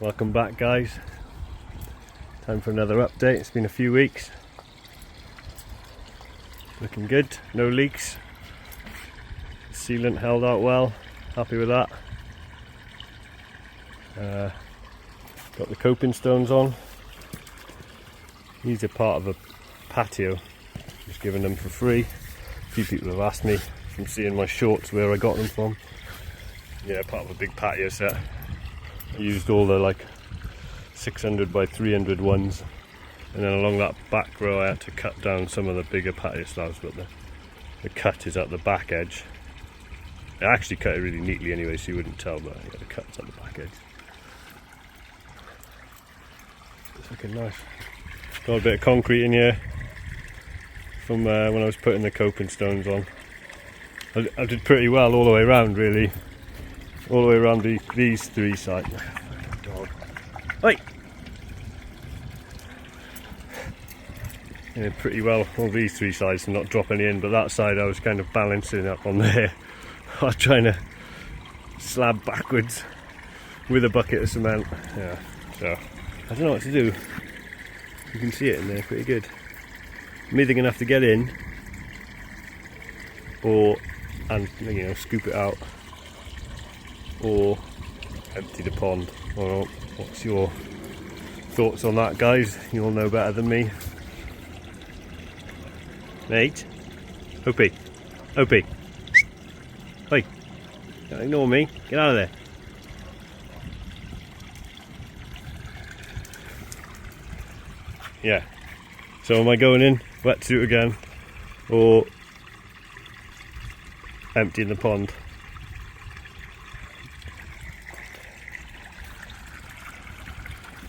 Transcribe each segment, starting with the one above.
Welcome back, guys. Time for another update. It's been a few weeks. Looking good, no leaks. Sealant held out well, happy with that. Got the coping stones on. These are part of a patio, just giving them for free. A few people have asked me from seeing my shorts where I got them from. Yeah, part of a big patio set. I used all the like 600 by 300 ones, and then along that back row I had to cut down some of the bigger patio slabs, but the cut is at the back edge. I actually cut it really neatly anyway, so you wouldn't tell, but yeah, the cut's at the back edge. It's looking nice. Got a bit of concrete in here from when I was putting the coping stones on. I did pretty well all the way around, really. All the way around these three sides. Dog. Oi! Yeah, pretty well all these three sides and not drop any in, but that side I was kind of balancing up on there. I was trying to slab backwards with a bucket of cement. Yeah, so I don't know what to do. You can see it in there pretty good. I'm either gonna have to get in and scoop it out, or empty the pond. Or what's your thoughts on that, guys? You all know better than me. Mate, Opie, hey, don't ignore me. Get out of there. Yeah. So am I going in wetsuit again, or emptying the pond?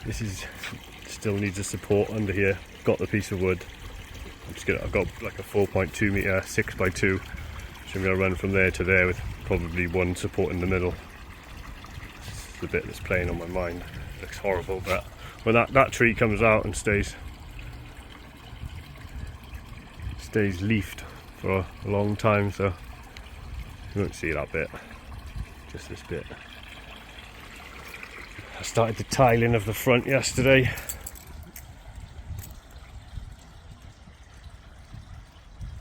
This is still needs a support under here. Got the piece of wood. I've got like a 4.2 meter 6x2, so I'm going to run from there to there with probably one support in the middle. This is the bit that's playing on my mind. It looks horrible, but when that tree comes out and stays leafed for a long time, so you won't see that bit, just this bit. I started the tiling of the front yesterday.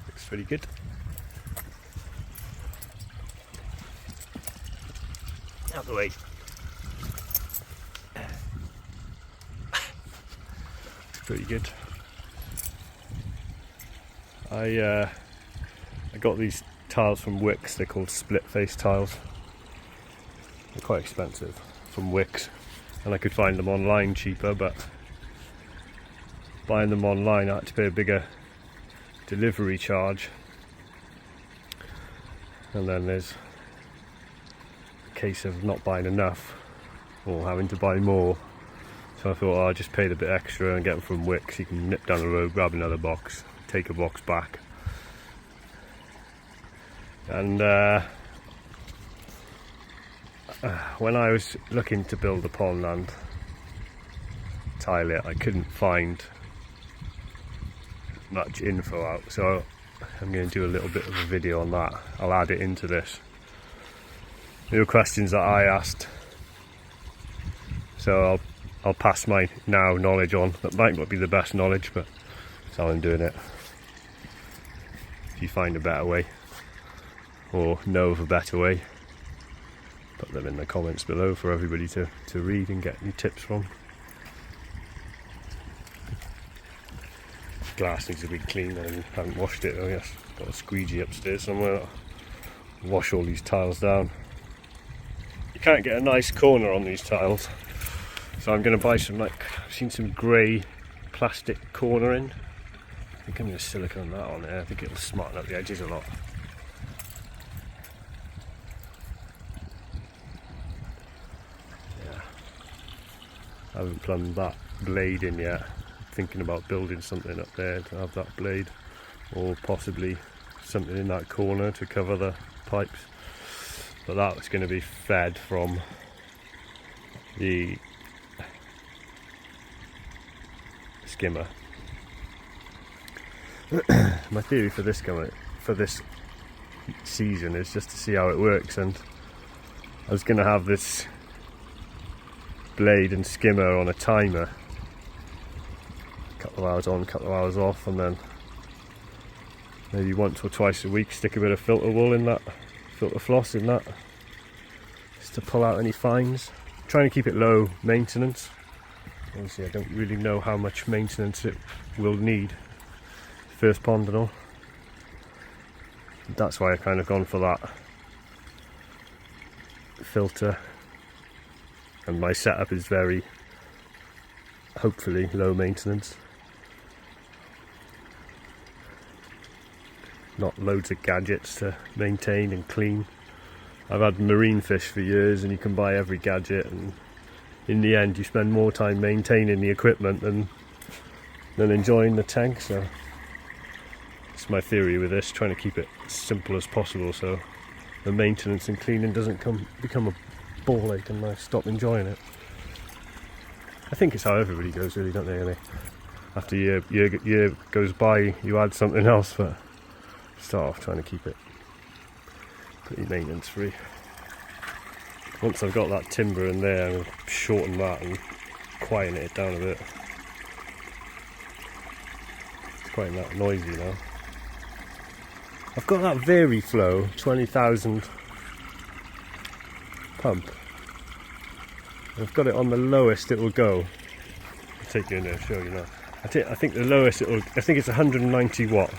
Looks pretty good. Out the way. It's pretty good. I got these tiles from Wicks. They're called split face tiles. They're quite expensive from Wicks, and I could find them online cheaper, but buying them online I had to pay a bigger delivery charge, and then there's a case of not buying enough or having to buy more. So I thought, I'll just pay the bit extra and get them from Wicks. You can nip down the road, grab another box, take a box back. And when I was looking to build a pond and tile it, I couldn't find much info out, so I'm going to do a little bit of a video on that. I'll add it into this. There were questions that I asked, so I'll pass my now knowledge on. That might not be the best knowledge, but that's how I'm doing it. If you find a better way, or know of a better way, put them in the comments below for everybody to read and get any tips from. Glass needs to be cleaned, and I haven't washed it. I guess got a squeegee upstairs somewhere. I'll wash all these tiles down. You can't get a nice corner on these tiles, so I'm going to buy some, like, I've seen some grey plastic cornering. I think I'm going to silicone that on there. I think it'll smarten up the edges a lot. Yeah, I haven't plumbed that blade in yet. Thinking about building something up there to have that blade, or possibly something in that corner to cover the pipes, but that was going to be fed from the skimmer. My theory for this season is just to see how it works, and I was going to have this blade and skimmer on a timer. A couple of hours on, a couple of hours off, and then maybe once or twice a week stick a bit of filter wool in that, filter floss in that, just to pull out any fines. Trying to keep it low maintenance. Obviously I don't really know how much maintenance it will need, first pond and all. That's why I've kind of gone for that filter, and my setup is very, hopefully, low maintenance. Not loads of gadgets to maintain and clean. I've had marine fish for years, and you can buy every gadget, and in the end you spend more time maintaining the equipment than enjoying the tank. So it's my theory with this, trying to keep it as simple as possible so the maintenance and cleaning doesn't become a ball ache and I stop enjoying it. I think it's how everybody goes, really, don't they? After year goes by, you add something else, but start off trying to keep it pretty maintenance free. Once I've got that timber in there, I'm going to shorten that and quieten it down a bit. It's quite that noisy now. I've got that VariFlow 20,000 pump. I've got it on the lowest it will go. I'll take you in there and show you now. I think the lowest I think it's 190 watt.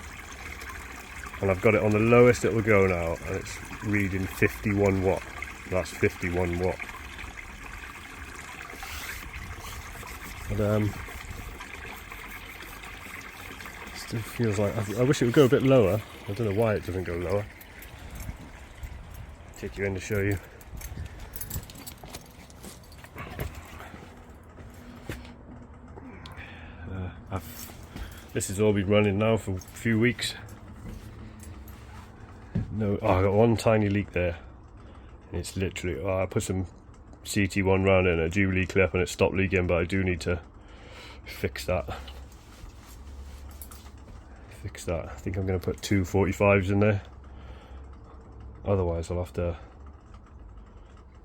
And I've got it on the lowest it will go now, and it's reading 51 watt. That's 51 watt. But still feels like I wish it would go a bit lower. I don't know why it doesn't go lower. Take you in to show you. This has all been running now for a few weeks. No, I got one tiny leak there. It's literally, I put some CT1 round it and a Jubilee clip and it stopped leaking, but I do need to fix that. I think I'm going to put two 45s in there. Otherwise I'll have to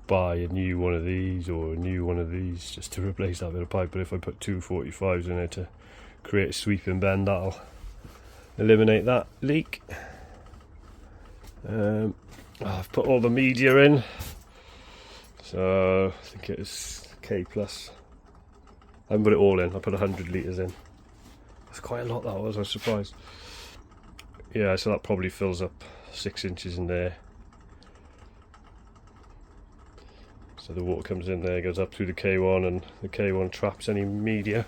buy a new one of these or a new one of these just to replace that bit of pipe. But if I put two 45s in there to create a sweeping bend, that'll eliminate that leak. I've put all the media in, so I think it's K plus. I haven't put it all in. I put 100 litres in. That's quite a lot, that was. I was surprised. Yeah, so that probably fills up 6 inches in there. So the water comes in there, goes up through the K1, and the K1 traps any media.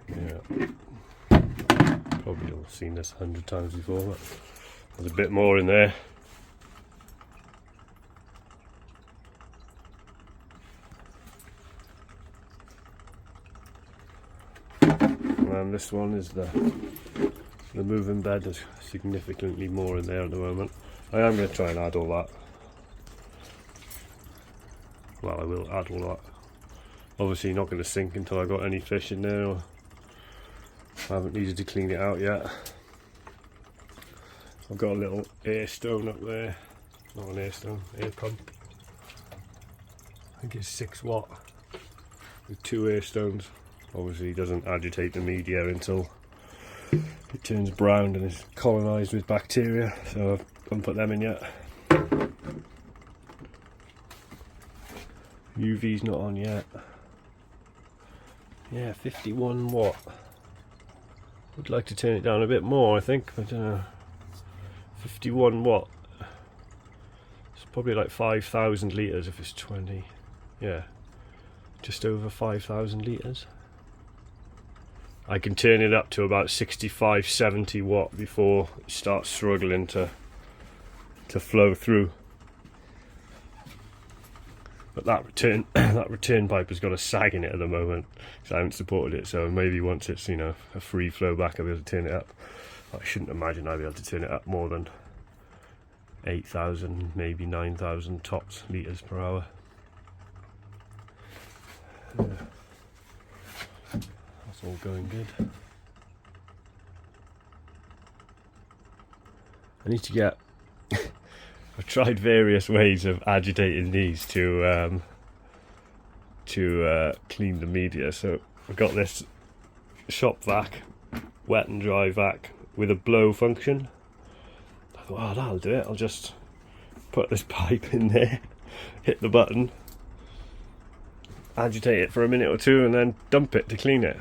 Yeah, probably all seen this 100 times before, but there's a bit more in there. And this one is the moving bed. There's significantly more in there at the moment. I am going to try and add all that. Well, I will add all that. Obviously not going to sink until I've got any fish in there, or I haven't needed to clean it out yet. I've got a little air stone up there. Not an air stone, air pump. I think it's 6 watt with 2 air stones. Obviously it doesn't agitate the media until it turns brown and is colonised with bacteria, so I haven't put them in yet. UV's not on yet. Yeah, 51 watt. Would like to turn it down a bit more, I think. I don't know. 51 watt. It's probably like 5,000 litres if it's 20. Yeah, just over 5,000 litres. I can turn it up to about 65, 70 watt before it starts struggling to flow through. But that return pipe has got a sag in it at the moment because I haven't supported it. So maybe once it's, you know, a free flow back, I'll be able to turn it up. I shouldn't imagine I'll be able to turn it up more than 8,000, maybe 9,000 tops litres per hour. Yeah. That's all going good. I need to get I've tried various ways of agitating these to clean the media. So I've got this shop vac, wet and dry vac with a blow function. I thought, oh, that'll do it. I'll just put this pipe in there, hit the button, agitate it for a minute or two, and then dump it to clean it.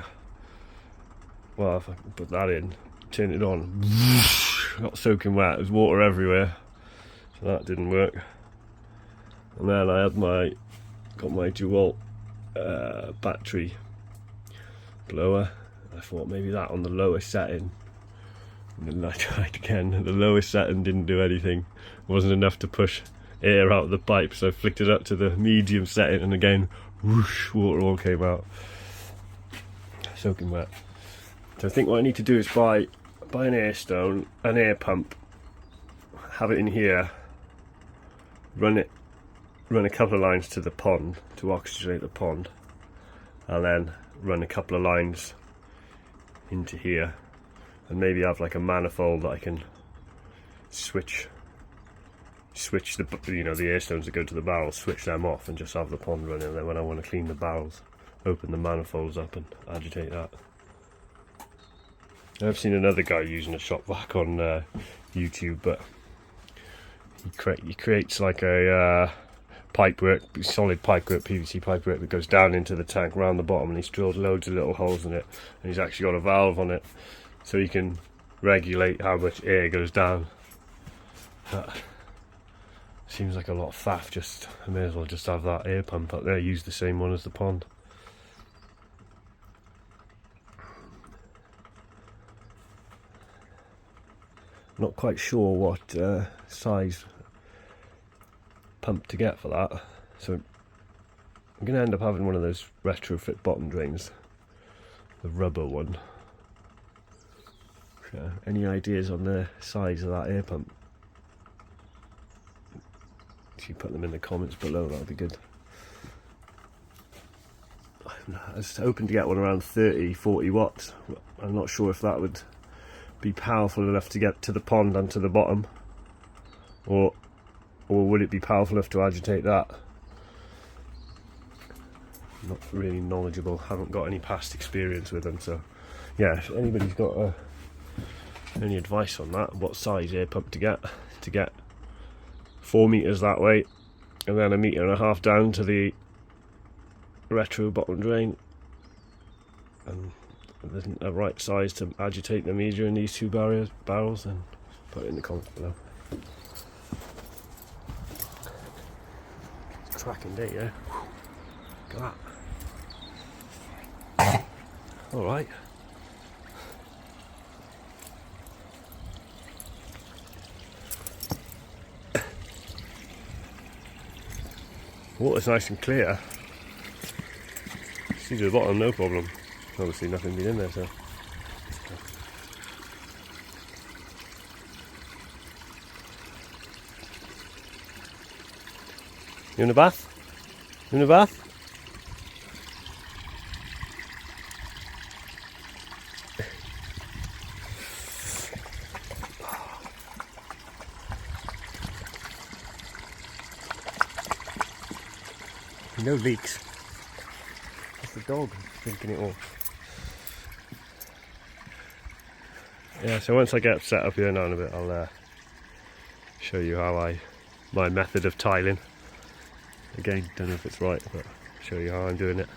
Well, if I can put that in, turn it on, got soaking wet, there's water everywhere, so that didn't work. And then I had got my dual battery blower. I thought maybe that on the lowest setting, and then I tried again. The lowest setting didn't do anything, it wasn't enough to push air out of the pipe, so I flicked it up to the medium setting, and again, whoosh, water all came out, soaking wet. So I think what I need to do is buy an air stone, an air pump, have it in here, run a couple of lines to the pond to oxygenate the pond, and then run a couple of lines into here, and maybe have like a manifold that I can switch the, you know, the air stones that go to the barrels, switch them off and just have the pond running, and then when I want to clean the barrels, open the manifolds up and agitate that. I've seen another guy using a shop vac on YouTube, but he creates like a pipework, solid pipework, PVC pipework that goes down into the tank around the bottom, and he's drilled loads of little holes in it, and he's actually got a valve on it so you can regulate how much air goes down. Seems like a lot of faff. Just I may as well just have that air pump up there, use the same one as the pond. Not quite sure what size pump to get for that, so I'm going to end up having one of those retrofit bottom drains, the rubber one. Any ideas on the size of that air pump? If you put them in the comments below, that would be good. I was hoping to get one around 30-40 watts. I'm not sure if that would be powerful enough to get to the pond and to the bottom, or would it be powerful enough to agitate that? Not really knowledgeable, haven't got any past experience with them, so yeah, if anybody's got any advice on that, what size air pump to get 4 meters that way and then 1.5 meters down to the retro bottom drain, and there's a right size to agitate the media in these two barrels, then put it in the comments below. It's cracking day, yeah. Look at that. Alright. Water's nice and clear. See to the bottom, no problem. Obviously nothing been in there, so. You in a bath? You in a bath? No leaks. That's the dog drinking it all. Yeah, so once I get set up here now in a bit, I'll show you how my method of tiling. Again, don't know if it's right, but show you how I'm doing it,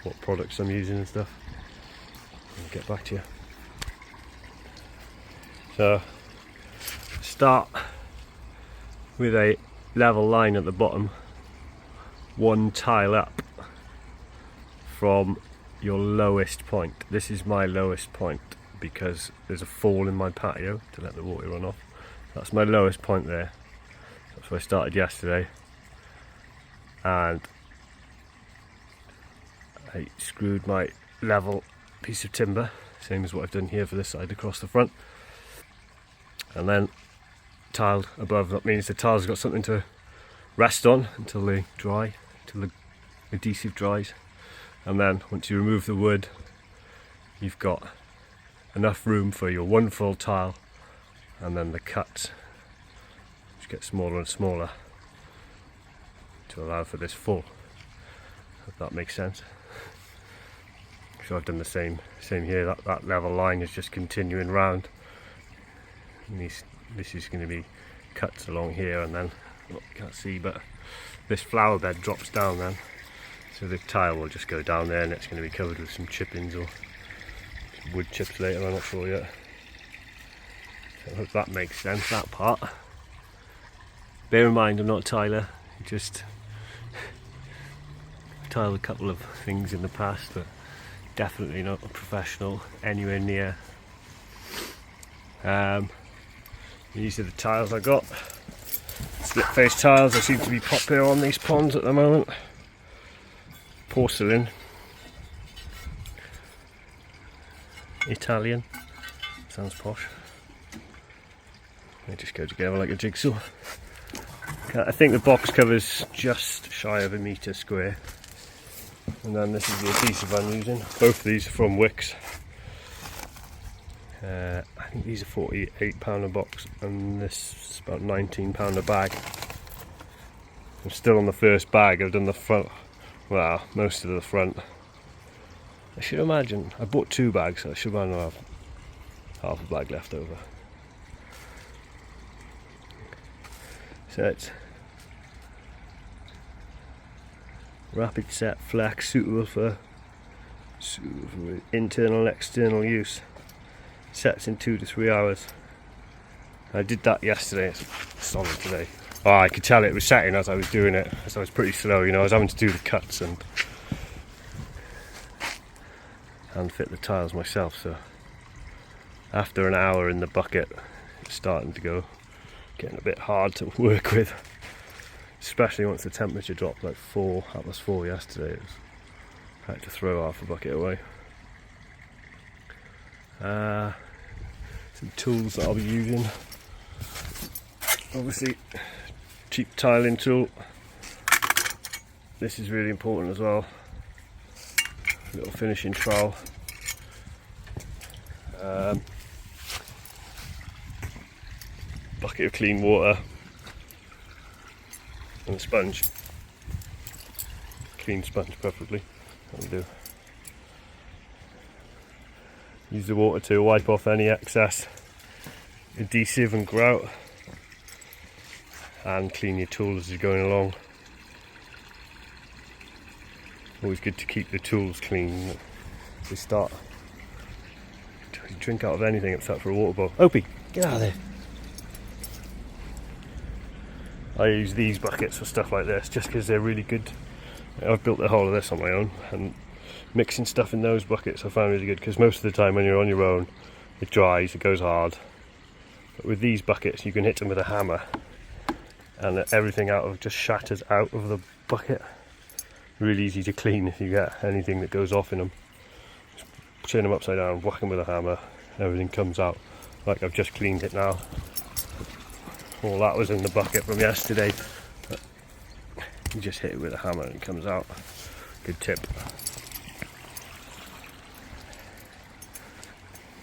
what products I'm using and stuff. I'll get back to you. So, start with a level line at the bottom, one tile up from your lowest point. This is my lowest point because there's a fall in my patio to let the water run off. That's my lowest point there. That's where I started yesterday, and I screwed my level piece of timber, same as what I've done here for this side across the front, and then tiled above. That means the tiles have got something to rest on until they dry, until the adhesive dries, and then once you remove the wood, you've got enough room for your one full tile and then the cuts just get smaller and smaller to allow for this full, if that makes sense. So I've done the same here. That level line is just continuing round, and this is going to be cuts along here, and then you can't see, but this flower bed drops down then, so the tile will just go down there, and it's going to be covered with some chippings or wood chips later, I'm not sure yet. So I hope that makes sense, that part. Bear in mind I'm not a tiler, just tiled a couple of things in the past, but definitely not a professional anywhere near. These are the tiles I got. Split face tiles, they seem to be popular on these ponds at the moment. Porcelain. Italian. Sounds posh. They just go together like a jigsaw. I think the box cover's just shy of 1 metre square. And then this is the adhesive I'm using. Both of these are from Wicks. I think these are £48 a box, and this is about £19 a bag. I'm still on the first bag. I've done the front, well, most of the front. I should imagine, I bought 2 bags, so I should have half a bag left over. So it's rapid set flex, suitable for internal and external use. Sets in 2 to 3 hours. I did that yesterday. It's solid today. Oh, I could tell it was setting as I was doing it, so I was pretty slow, you know. I was having to do the cuts and fit the tiles myself, so after an hour in the bucket it's starting to go, getting a bit hard to work with, especially once the temperature dropped like 4 yesterday. I had to throw half a bucket away. Some tools that I'll be using. Obviously, cheap tiling tool. This is really important as well. Little finishing trowel. Bucket of clean water. And a sponge. Clean sponge preferably. That'll do. Use the water to wipe off any excess adhesive and grout, and clean your tools as you're going along. Always good to keep the tools clean. We start to drink out of anything except for a water bottle. Opie, get out of there. I use these buckets for stuff like this just because they're really good. I've built the whole of this on my own, and mixing stuff in those buckets I found really good, because most of the time when you're on your own it dries, it goes hard, but with these buckets you can hit them with a hammer and everything just shatters out of the bucket. Really easy to clean if you get anything that goes off in them. Just turn them upside down, whack them with a hammer, everything comes out. Like I've just cleaned it now. All that was in the bucket from yesterday. You just hit it with a hammer and it comes out. Good tip.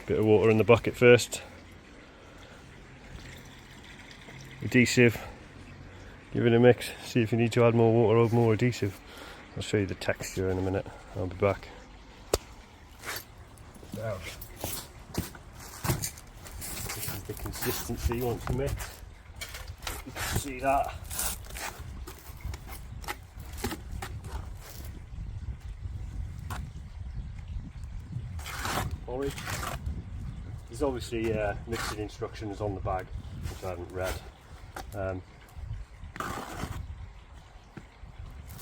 Bit of water in the bucket first. Adhesive. Give it a mix. See if you need to add more water or more adhesive. I'll show you the texture in a minute. I'll be back. Now, this is the consistency once you mix. You can see that. Porridge. There's obviously mixing instructions on the bag, which I haven't read. I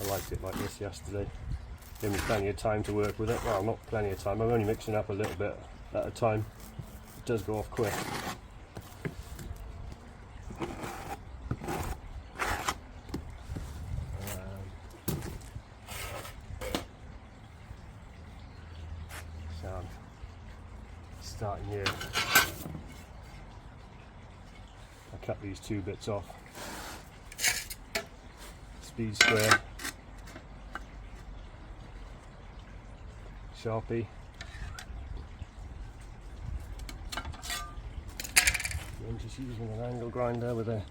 liked it like this yesterday. Gave me plenty of time to work with it. Well, not plenty of time. I'm only mixing up a little bit at a time. It does go off quick. So I'm starting here. I cut these 2 bits off. Speed square. Sharpie. I'm just using an angle grinder with a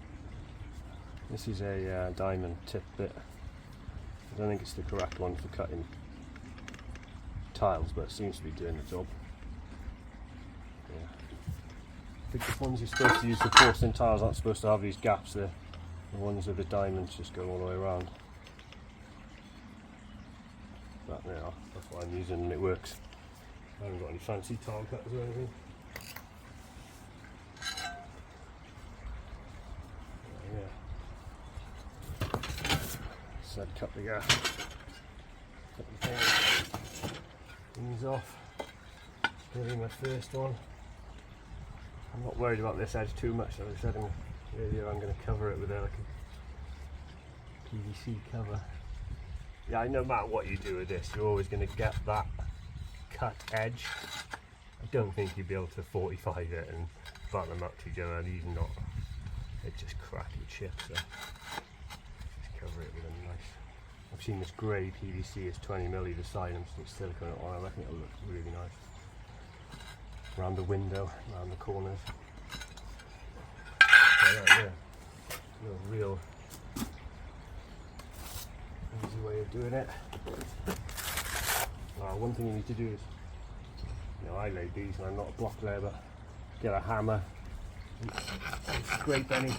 This is a diamond tip bit. I don't think it's the correct one for cutting tiles, but it seems to be doing the job. Yeah. I think the ones you're supposed to use for porcelain tiles aren't supposed to have these gaps there. The ones with the diamonds just go all the way around. But there, that's what I'm using and it works. I haven't got any fancy tile cutters or anything. Yeah. So I'd cut the gas. Cut the things off. It's going to be my first one. I'm not worried about this edge too much. As I said earlier, I'm going to cover it with like a PVC cover. Yeah, no matter what you do with this, you're always going to get that cut edge. I don't think you'd be able to 45 it and batt them up to each other. These not. They just crack and chip. So just cover it with a nice. I've seen this grey PVC. It's 20mm either side and some silicone on. I reckon it'll look really nice. Around the window, around the corners. Yeah. Real easy way of doing it. One thing you need to do is, I laid these and I'm not a block layer, but get a hammer and scrape any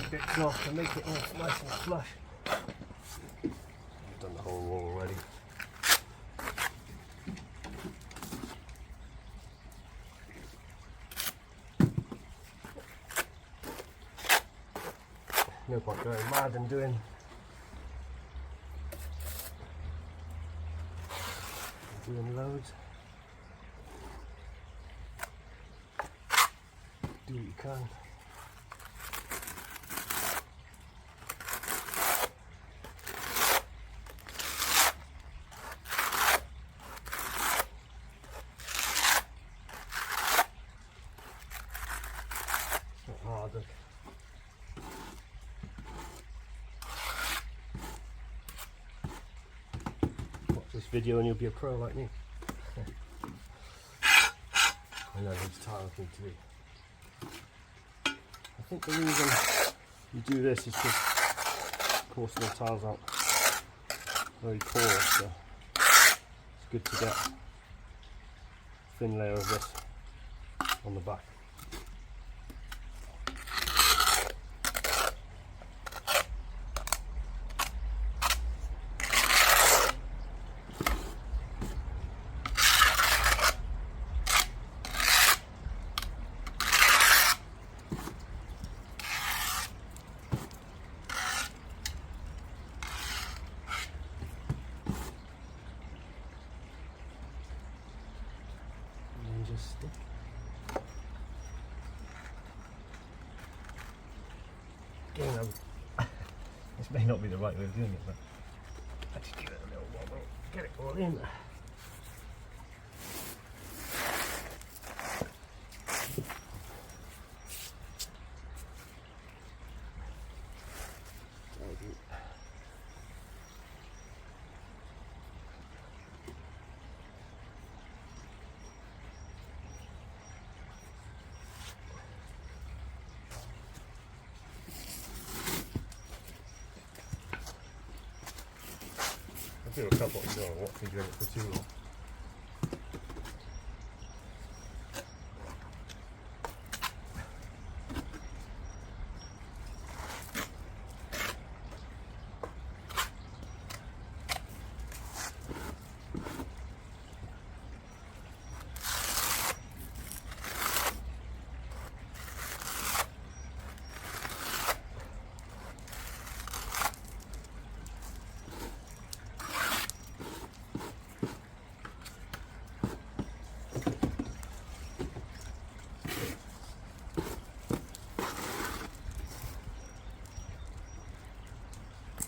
bits off and make it all nice and flush. I've done the whole wall already. No point going mad and doing loads. Do what you can. It's not hard, look. This video and you'll be a pro like me. I know these tiles need to be. I think the reason you do this is because porcelain tiles aren't very porous, so it's good to get a thin layer of this on the back. Just stick. Again, this may not be the right way of doing it, but I just give it a little wobble, get it all in. I'll do a couple of them, what can you do it for too long.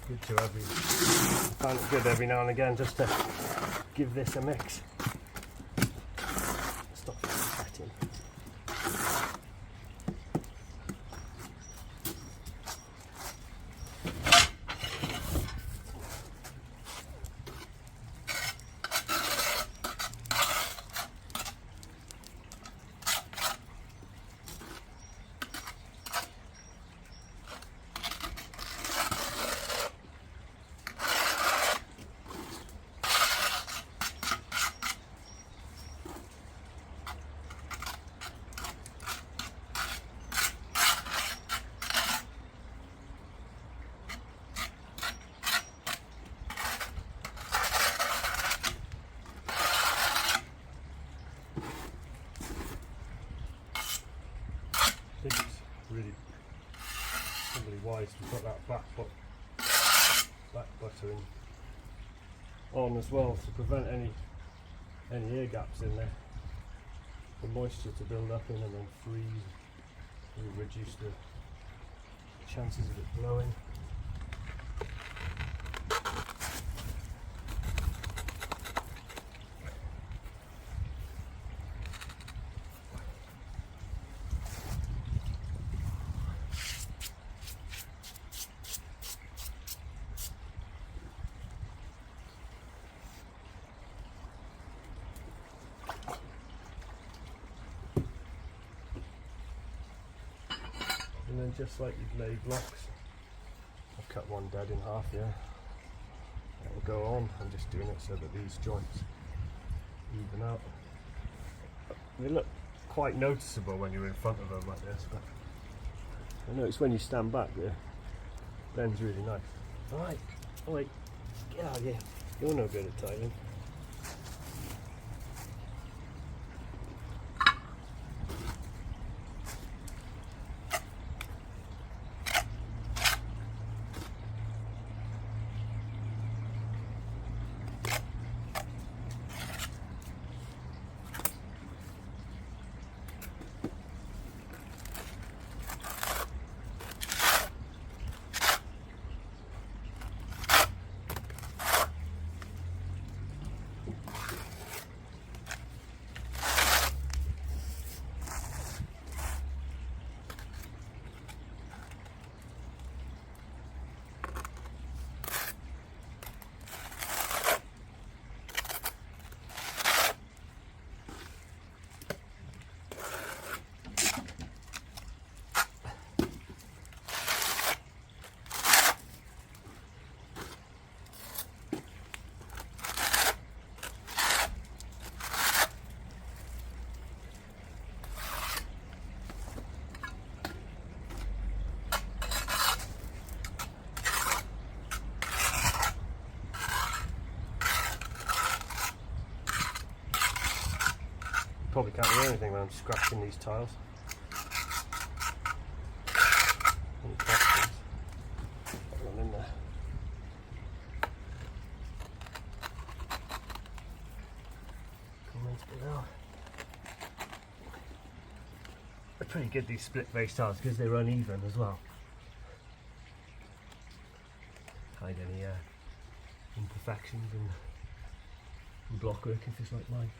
Good to I find it good every now and again just to give this a mix. Stop cutting. think it's really probably wise to put that back buttering on as well to prevent any air gaps in there for moisture to build up in and then freeze and reduce the chances of it blowing. And then just like you'd lay blocks, I've cut one dead in half here. That will go on. I'm just doing it so that these joints even out. They look quite noticeable when you're in front of them like this, but I notice when you stand back there, bends really nice. Alright, get out of here. You're no good at tiling. Probably can't hear anything when I'm scratching these tiles. Any questions? Put them in there. Comments below. They're pretty good, these split face tiles, because they're uneven as well. Hide any imperfections in block work if it's like mine.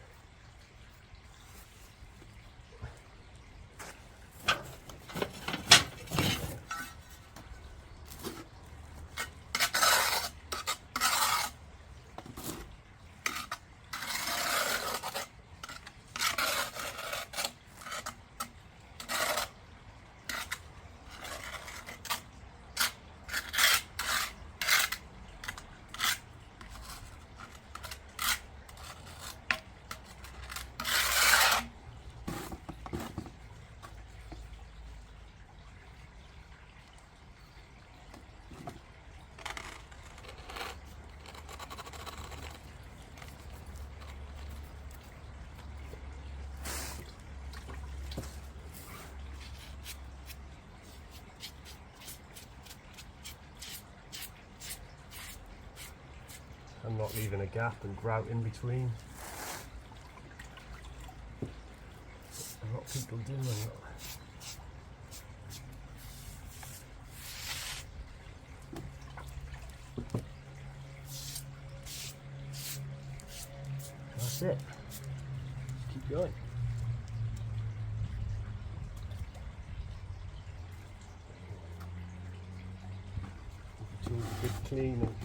I'm not leaving a gap and grout in between. A lot of people do and not. That's it. Just keep going. The tools are good clean and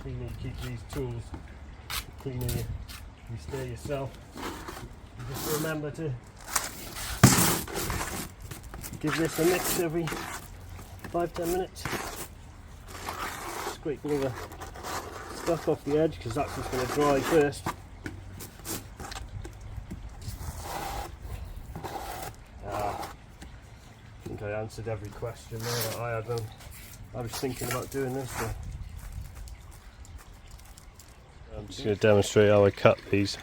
cleaner you keep these tools, the cleaner you stay yourself. And just remember to give this a mix every 5-10 minutes. Scrape all the stuff off the edge because that's just going to dry first. I think I answered every question there that I had. I was thinking about doing this. So I'm just going to demonstrate how I cut these.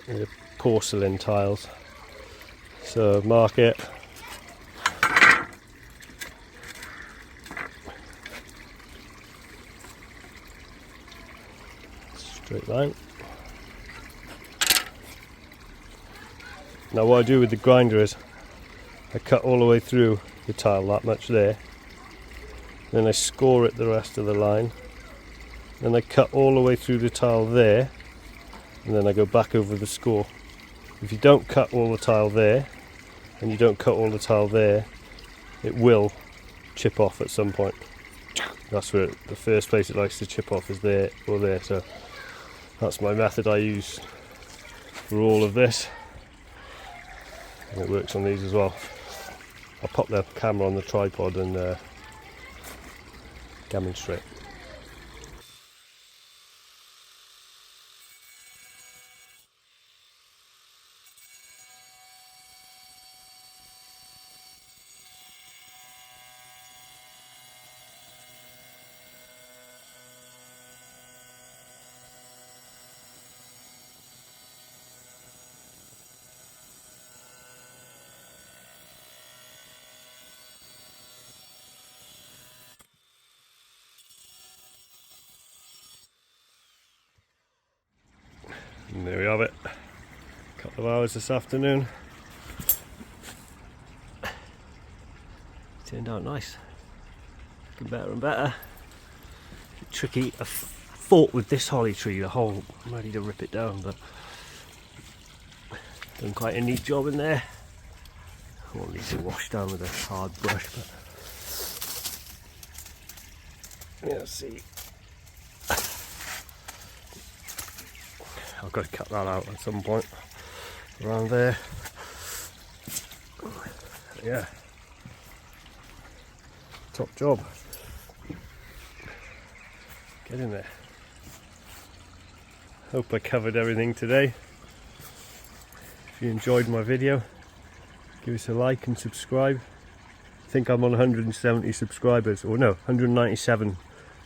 They're porcelain tiles. So mark it. Straight line. Now what I do with the grinder is I cut all the way through the tile, that much there. Then I score it the rest of the line. Then I cut all the way through the tile there. And then I go back over the score. If you don't cut all the tile there, and you don't cut all the tile there, it will chip off at some point. That's where the first place it likes to chip off is there or there. So that's my method I use for all of this. And it works on these as well. I'll pop the camera on the tripod and demonstrate. And there we have it. A couple of hours this afternoon. Turned out nice. Getting better and better. Tricky. I fought with this holly tree the whole. I'm ready to rip it down, but done quite a neat job in there. I won't need to wash down with a hard brush, but yeah, see. I've got to cut that out at some point around there. Yeah, top job. Get in there. Hope I covered everything today. If you enjoyed my video, give us a like and subscribe. I think I'm on 170 subscribers, or no, 197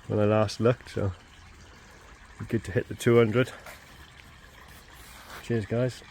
when I last looked, so it'd be good to hit the 200. Cheers guys.